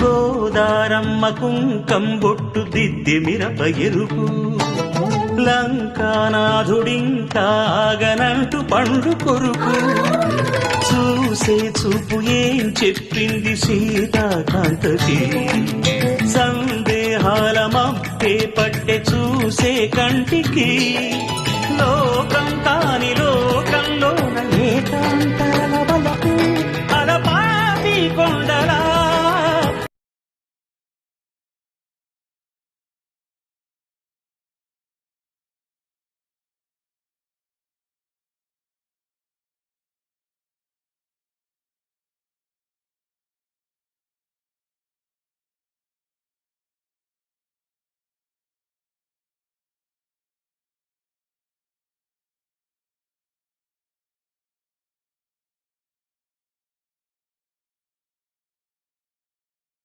గోదారమ్మ కుంకం బొట్టు దిద్ది మిరప ఎరుపు లంకానాథుడింకాగనంటూ పండు కొరుకు చూసే చూపు ఏం చెప్పింది సీతాకాంతకి సందేహాల మబ్బే పట్టె చూసే కంటికి లోకం